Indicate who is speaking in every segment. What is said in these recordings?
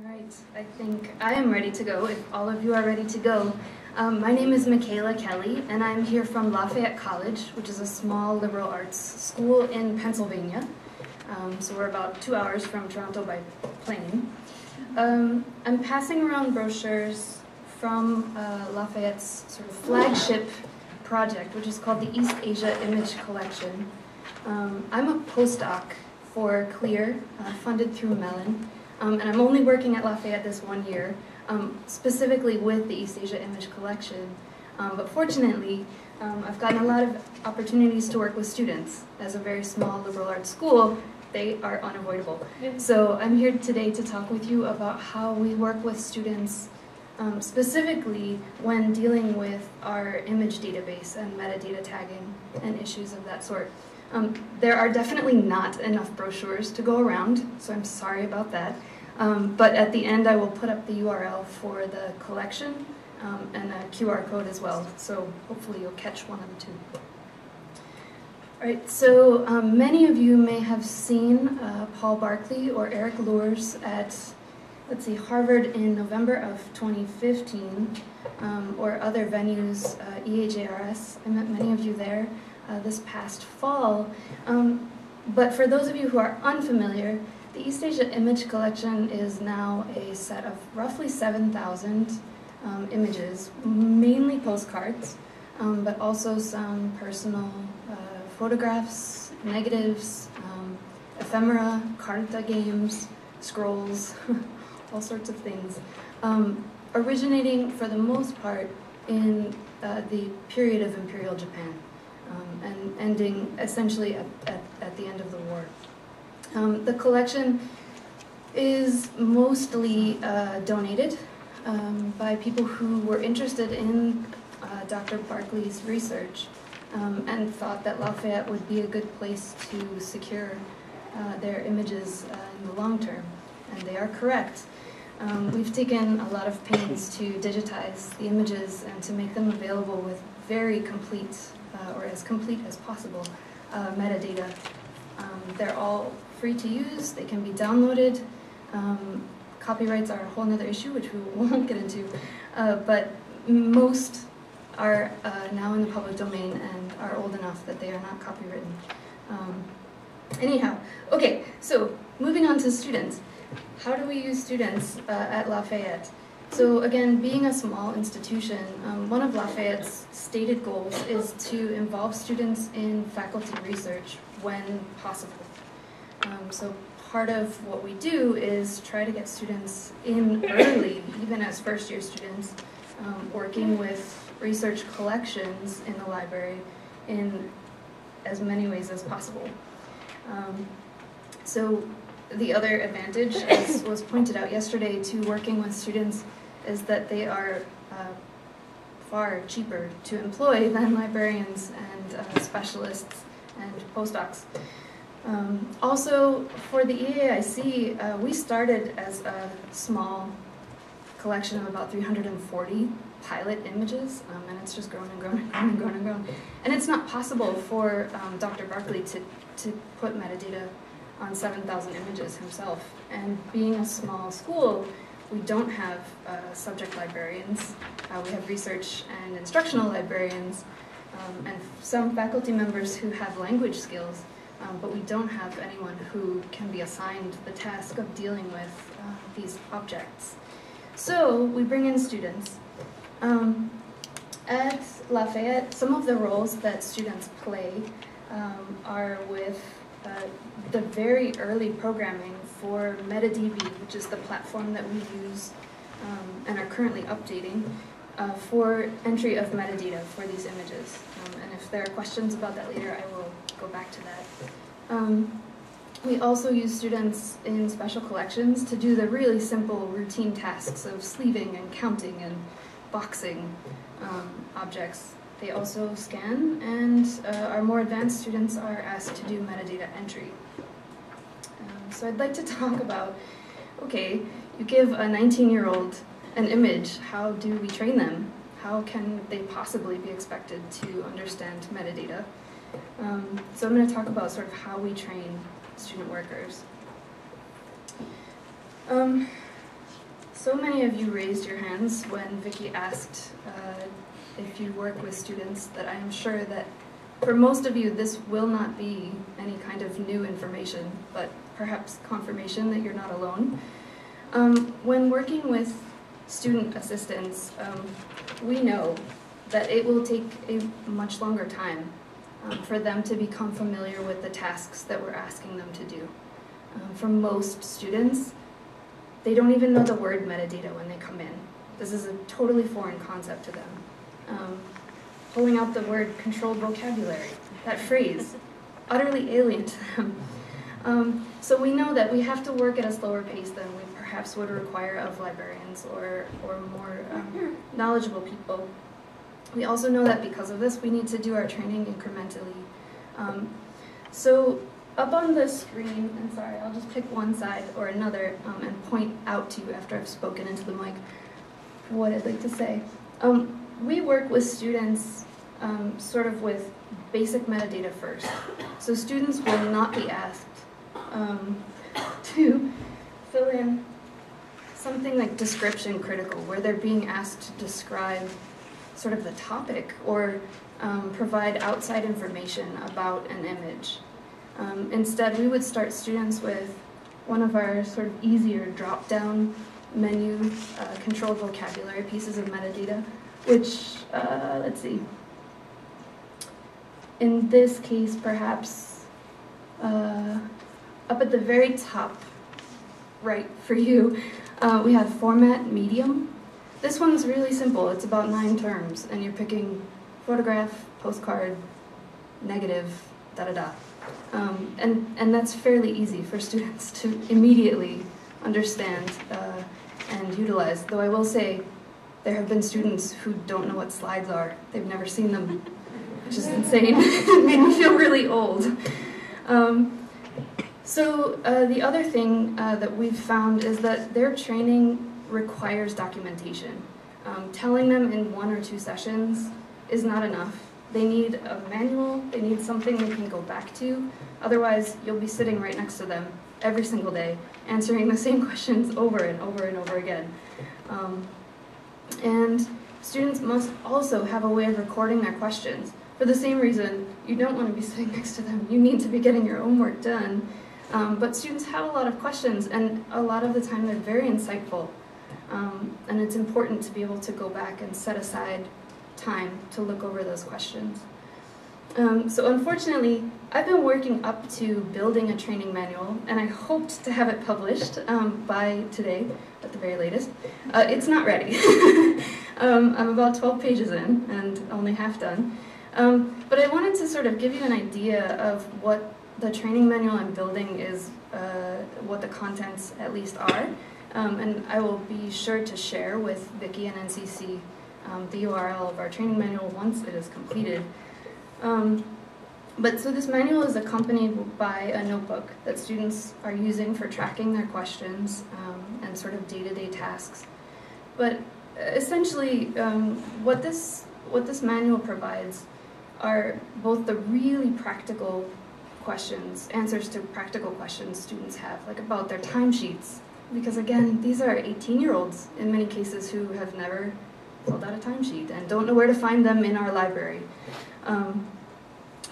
Speaker 1: All right, I think I am ready to go, if all of you are ready to go. My name is Michaela Kelly, and I'm here from Lafayette College, which is a small liberal arts school in Pennsylvania. So we're about 2 hours from Toronto by plane. I'm passing around brochures from Lafayette's sort of flagship project, which is called the East Asia Image Collection. I'm a postdoc for CLEAR, funded through Mellon. And I'm only working at Lafayette this 1 year, specifically with the East Asia Image Collection. But fortunately, I've gotten a lot of opportunities to work with students. As a very small liberal arts school, they are unavoidable. So I'm here today to talk with you about how we work with students, specifically when dealing with our image database and metadata tagging and issues of that sort. There are definitely not enough brochures to go around, so I'm sorry about that. But at the end, I will put up the URL for the collection and a QR code as well, so hopefully you'll catch one of the two. All right, so many of you may have seen Paul Barkley or Eric Lours at, let's see, Harvard in November of 2015, or other venues, EAJRS. I met many of you there this past fall. But for those of you who are unfamiliar, the East Asia Image Collection is now a set of roughly 7,000 images, mainly postcards, but also some personal photographs, negatives, ephemera, carta games, scrolls, all sorts of things, originating for the most part in the period of Imperial Japan, and ending essentially at the end of the war. The collection is mostly donated by people who were interested in Dr. Barkley's research and thought that Lafayette would be a good place to secure their images in the long term, and they are correct. We've taken a lot of pains to digitize the images and to make them available with very complete, or as complete as possible, metadata. They're all free to use, they can be downloaded. Copyrights are a whole other issue, which we won't get into, but most are now in the public domain and are old enough that they are not copywritten. Anyhow, okay, so moving on to students. How do we use students at Lafayette? So again, being a small institution, one of Lafayette's stated goals is to involve students in faculty research when possible. So part of what we do is try to get students in early, even as first-year students, working with research collections in the library in as many ways as possible. So the other advantage, as was pointed out yesterday, to working with students is that they are far cheaper to employ than librarians and specialists and postdocs. Also, for the EAIC, we started as a small collection of about 340 pilot images, and it's just grown and grown and grown and grown and grown. And it's not possible for Dr. Barkley to put metadata on 7,000 images himself. And being a small school, we don't have subject librarians. We have research and instructional librarians, and some faculty members who have language skills, but we don't have anyone who can be assigned the task of dealing with these objects. So we bring in students. At Lafayette, some of the roles that students play are with the very early programming for MetaDB, which is the platform that we use and are currently updating for entry of metadata for these images. And if there are questions about that later, I will go back to that. We also use students in special collections to do the really simple routine tasks of sleeving and counting and boxing objects. They also scan, and our more advanced students are asked to do metadata entry. So I'd like to talk about, okay, you give a 19-year-old an image, how do we train them? How can they possibly be expected to understand metadata? So I'm going to talk about sort of how we train student workers. So many of you raised your hands when Vicky asked if you work with students that I am sure that for most of you this will not be any kind of new information, but perhaps confirmation that you're not alone. When working with student assistants, we know that it will take a much longer time for them to become familiar with the tasks that we're asking them to do. For most students, they don't even know the word metadata when they come in. This is a totally foreign concept to them. Pulling out the word controlled vocabulary, that phrase, utterly alien to them. So we know that we have to work at a slower pace than we perhaps would require of librarians or more knowledgeable people. We also know that because of this, we need to do our training incrementally. So up on the screen, and sorry, I'll just pick one side or another and point out to you after I've spoken into the mic what I'd like to say. We work with students sort of with basic metadata first. So students will not be asked to fill in something like description critical, where they're being asked to describe sort of the topic or provide outside information about an image. Instead, we would start students with one of our sort of easier drop-down menu controlled vocabulary pieces of metadata, which, let's see, in this case, perhaps up at the very top right for you, we have format medium. This one's really simple. It's about 9 terms, and you're picking photograph, postcard, negative, da-da-da. And that's fairly easy for students to immediately understand and utilize, though I will say there have been students who don't know what slides are. They've never seen them, which is insane. It made me feel really old. So the other thing that we've found is that their training requires documentation. Telling them in 1 or 2 sessions is not enough. They need a manual, they need something they can go back to. Otherwise, you'll be sitting right next to them every single day, answering the same questions over and over and over again. And students must also have a way of recording their questions. For the same reason, you don't want to be sitting next to them. You need to be getting your own work done. But students have a lot of questions, and a lot of the time they're very insightful. And it's important to be able to go back and set aside time to look over those questions. So unfortunately, I've been working up to building a training manual, and I hoped to have it published by today, at the very latest. It's not ready. I'm about 12 pages in, and only half done. But I wanted to sort of give you an idea of what the training manual I'm building is, what the contents at least are. And I will be sure to share with Vicky and NCC the URL of our training manual once it is completed. But so this manual is accompanied by a notebook that students are using for tracking their questions and sort of day-to-day tasks. But essentially, what this manual provides are both the really practical questions, answers to practical questions students have, like about their timesheets. Because again, these are 18-year-olds in many cases who have never filled out a timesheet and don't know where to find them in our library.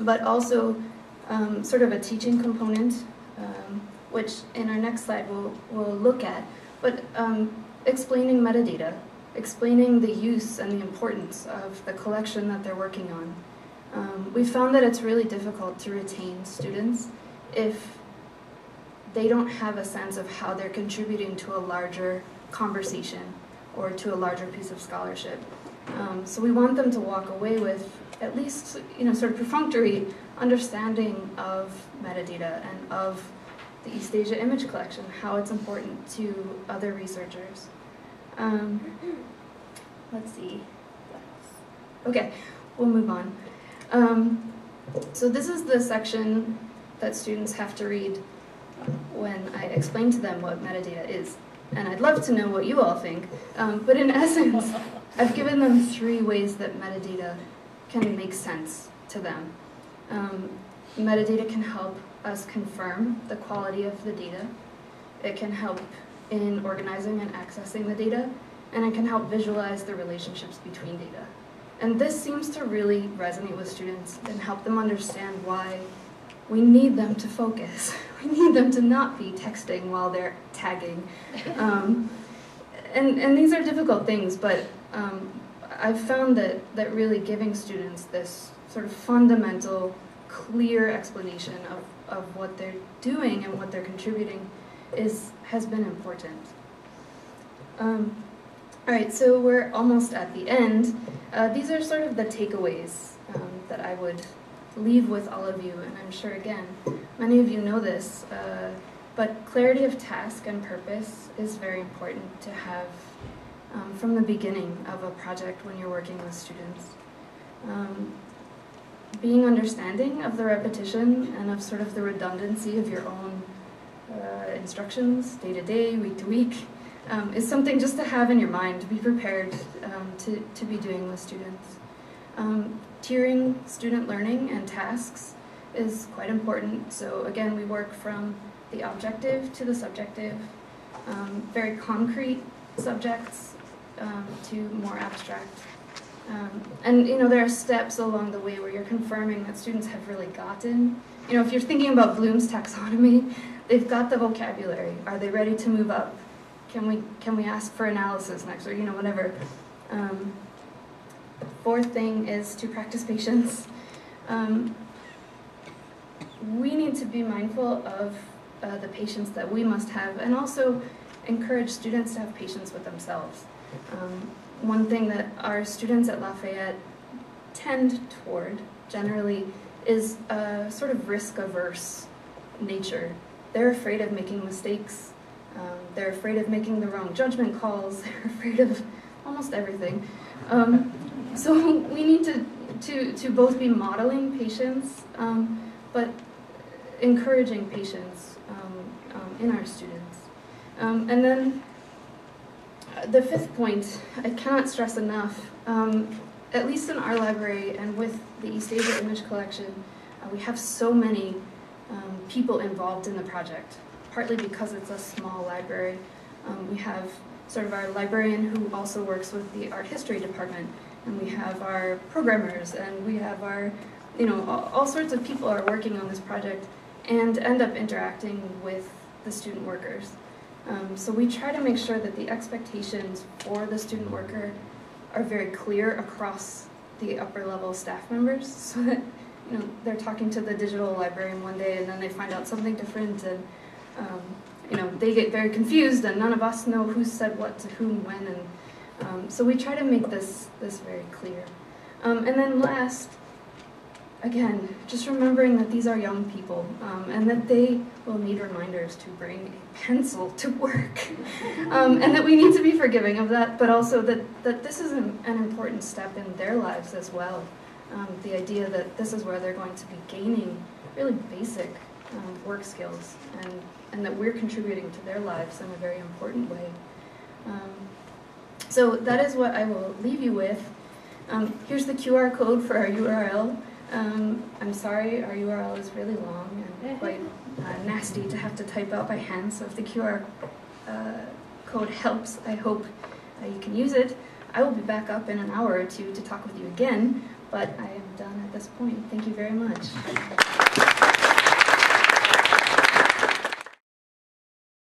Speaker 1: But also sort of a teaching component, which in our next slide we'll look at, but explaining metadata, explaining the use and the importance of the collection that they're working on. We found that it's really difficult to retain students if they don't have a sense of how they're contributing to a larger conversation or to a larger piece of scholarship. So we want them to walk away with at least, sort of perfunctory understanding of metadata and of the East Asia image collection, how it's important to other researchers. Let's see. Okay, we'll move on. So this is the section that students have to read when I explain to them what metadata is. And I'd love to know what you all think. But in essence, I've given them 3 ways that metadata can make sense to them. Metadata can help us confirm the quality of the data. It can help in organizing and accessing the data, and it can help visualize the relationships between data. And this seems to really resonate with students and help them understand why we need them to focus. We need them to not be texting while they're tagging. And these are difficult things, but I've found that really giving students this sort of fundamental, clear explanation of what they're doing and what they're contributing has been important. All right, so we're almost at the end. These are sort of the takeaways that I would leave with all of you, and I'm sure, again, many of you know this, but clarity of task and purpose is very important to have from the beginning of a project when you're working with students. Being understanding of the repetition and of sort of the redundancy of your own instructions, day to day, week to week, is something just to have in your mind, to be prepared to be doing with students. Tiering student learning and tasks is quite important. So again, we work from the objective to the subjective, very concrete subjects to more abstract. And there are steps along the way where you're confirming that students have really gotten, if you're thinking about Bloom's taxonomy, they've got the vocabulary. Are they ready to move up? Can we ask for analysis next, or whatever. Fourth thing is to practice patience. We need to be mindful of the patience that we must have, and also encourage students to have patience with themselves. One thing that our students at Lafayette tend toward, generally, is a sort of risk-averse nature. They're afraid of making mistakes. They're afraid of making the wrong judgment calls. They're afraid of almost everything. So we need to both be modeling patience, but encouraging patience in our students. And then the fifth point, I cannot stress enough, at least in our library and with the East Asia Image Collection, we have so many people involved in the project, partly because it's a small library. We have sort of our librarian who also works with the art history department, and we have our programmers, and we have our, all sorts of people are working on this project and end up interacting with the student workers. So we try to make sure that the expectations for the student worker are very clear across the upper level staff members, so that they're talking to the digital librarian one day and then they find out something different, and they get very confused, and none of us know who said what to whom when, and so we try to make this very clear. And then last, again, just remembering that these are young people, and that they will need reminders to bring a pencil to work, and that we need to be forgiving of that, but also that this is an important step in their lives as well. The idea that this is where they're going to be gaining really basic work skills, and that we're contributing to their lives in a very important way. So that is what I will leave you with. Here's the QR code for our URL. I'm sorry, our URL is really long and quite nasty to have to type out by hand, so if the QR code helps, I hope you can use it. I will be back up in an hour or two to talk with you again, but I am done at this point. Thank you very much.